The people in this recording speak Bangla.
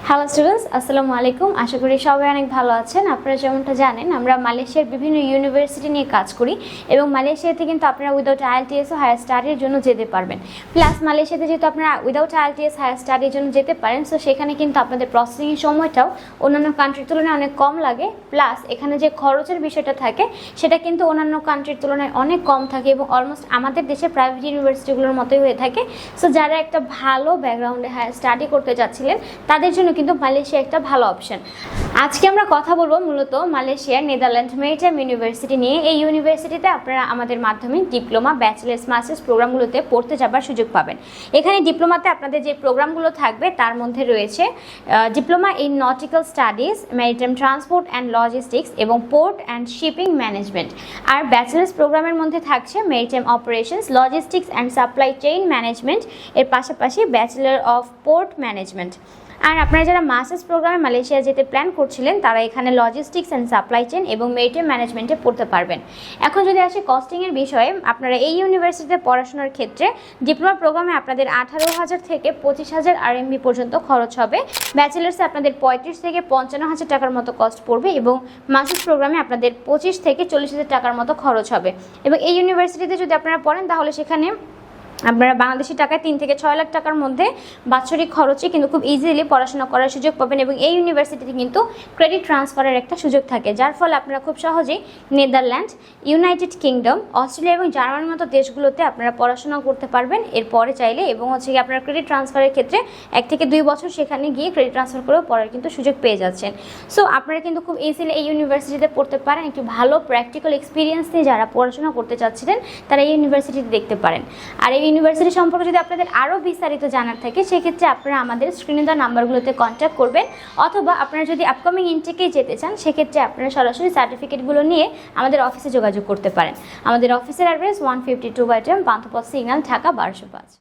হ্যালো স্টুডেন্টস, আসসালামু আলাইকুম। আশা করি সবাই অনেক ভালো আছেন। আপনারা যেমনটা জানেন, আমরা মালয়েশিয়ার বিভিন্ন ইউনিভার্সিটি নিয়ে কাজ করি এবং মালয়েশিয়াতে কিন্তু আপনারা উইদাউট আইএলটিএস ও হায়ার স্টাডির জন্য যেতে পারবেন। প্লাস মালয়েশিয়াতে যেহেতু আপনারা উইদাউট আইএলটিএস হায়ার স্টাডির জন্য যেতে পারেন, সো সেখানে কিন্তু আপনাদের প্রসেসিং সময়টাও অন্যান্য কান্ট্রির তুলনায় অনেক কম লাগে। প্লাস এখানে যে খরচের বিষয়টা থাকে সেটা কিন্তু অন্যান্য কান্ট্রির তুলনায় অনেক কম থাকে এবং অলমোস্ট আমাদের দেশের প্রাইভেট ইউনিভার্সিটিগুলোর মতোই হয়ে থাকে। সো যারা একটা ভালো ব্যাকগ্রাউন্ডে হায়ার স্টাডি করতে যাচ্ছিলেন তাদের জন্য কিন্তু মালয়েশিয়া একটা ভালো অপশন। আজকে আমরা কথা বলবো মূলত মালয়েশিয়ার নেদারল্যান্ড মেরিটাইম ইউনিভার্সিটি নিয়ে। এই ইউনিভার্সিটিতে আপনারা আমাদের মাধ্যমে ডিপ্লোমা, ব্যাচেলার্স, মাস্টার্স প্রোগ্রামগুলোতে পড়তে যাবার সুযোগ পাবেন। এখানে ডিপ্লোমাতে আপনাদের যে প্রোগ্রামগুলো থাকবে তার মধ্যে রয়েছে diploma in nautical studies, maritime transport and logistics এবং পোর্ট অ্যান্ড শিপিং ম্যানেজমেন্ট। আর ব্যাচেলার্স প্রোগ্রামের মধ্যে থাকছে maritime operations, logistics and supply chain management, এর পাশাপাশি ব্যাচেলার অফ পোর্ট ম্যানেজমেন্ট। আর আপনারা যারা মাস্টার্স প্রোগ্রামে মালয়েশিয়া যেতে প্ল্যান করছিলেন তারা এখানে লজিস্টিক্স অ্যান্ড সাপ্লাই চেইন এবং মেরিটাইম ম্যানেজমেন্টে পড়তে পারবেন। এখন যদি আসি কস্টিংয়ের বিষয়ে, আপনারা এই ইউনিভার্সিটিতে পড়াশোনার ক্ষেত্রে ডিপ্লোমা প্রোগ্রামে আপনাদের 18,000 থেকে 25,000 RMB পর্যন্ত খরচ হবে। ব্যাচেলার্সে আপনাদের 35 থেকে 55,000 টাকার মতো কস্ট পড়বে এবং মাস্টার্স প্রোগ্রামে আপনাদের 25 থেকে 40,000 টাকার মতো খরচ হবে। এবং এই ইউনিভার্সিটিতে যদি আপনারা পড়েন তাহলে সেখানে আপনারা বাংলাদেশি টাকায় 3 থেকে 6 লাখ টাকার মধ্যে বাৎসরিক খরচে কিন্তু খুব ইজিলি পড়াশোনা করার সুযোগ পাবেন। এবং এই ইউনিভার্সিটিতে কিন্তু ক্রেডিট ট্রান্সফারের একটা সুযোগ থাকে, যার ফলে আপনারা খুব সহজেই নেদারল্যান্ড, ইউনাইটেড কিংডম, অস্ট্রেলিয়া এবং জার্মানির মতো দেশগুলোতে আপনারা পড়াশোনা করতে পারবেন এরপরে চাইলে। এবং কি আপনারা ক্রেডিট ট্রান্সফারের ক্ষেত্রে 1 থেকে 2 বছর সেখানে গিয়ে ক্রেডিট ট্রান্সফার করেও পড়ার কিন্তু সুযোগ পেয়ে যাচ্ছেন। সো আপনারা কিন্তু খুব ইজিলি এই ইউনিভার্সিটিতে পড়তে পারেন। একটু ভালো প্র্যাকটিক্যাল এক্সপিরিয়েন্স নিয়ে যারা পড়াশোনা করতে চাচ্ছিলেন তারা এই ইউনিভার্সিটিতে দেখতে পারেন। আর এই ইউনিভার্সিটি সম্পর্কে যদি আপনাদের আরও বিস্তারিত জানার থাকে সেক্ষেত্রে আপনারা আমাদের স্ক্রিনে দেওয়া নাম্বারগুলোতে কন্ট্যাক্ট করবেন, অথবা আপনারা যদি আপকামিং ইনটেকেই যেতে চান সেক্ষেত্রে আপনারা সরাসরি সার্টিফিকেটগুলো নিয়ে আমাদের অফিসে যোগাযোগ করতে পারেন। আমাদের অফিসের অ্যাড্রেস 152/10 পান্থপথ সিগন্যাল, ঢাকা 1205।